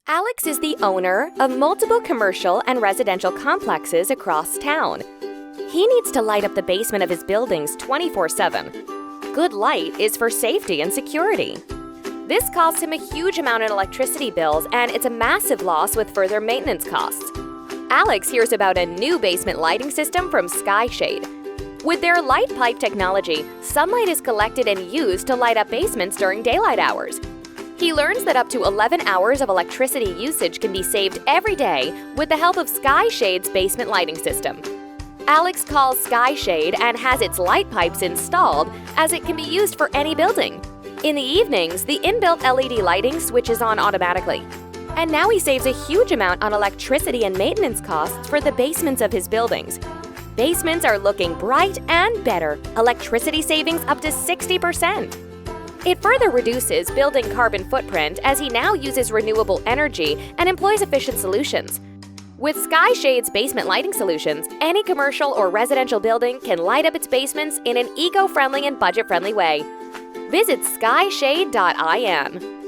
Alex is the owner of multiple commercial and residential complexes across town. He needs to light up the basement of his buildings 24/7. Good light is for safety and security. This costs him a huge amount in electricity bills, and it's a massive loss with further maintenance costs. Alex hears about a new basement lighting system from Skyshade. With their Lightpipe technology, sunlight is collected and used to light up basements during daylight hours. He learns that up to 11 hours of electricity usage can be saved every day with the help of Skyshade's basement lighting system. Alex calls Skyshade and has its light pipes installed, as it can be used for any building. In the evenings, the inbuilt LED lighting switches on automatically. And now he saves a huge amount on electricity and maintenance costs for the basements of his buildings. Basements are looking bright and better, electricity savings up to 60%. It further reduces building carbon footprint as he now uses renewable energy and employs efficient solutions. With Skyshade's basement lighting solutions, any commercial or residential building can light up its basements in an eco-friendly and budget-friendly way. Visit skyshade.in.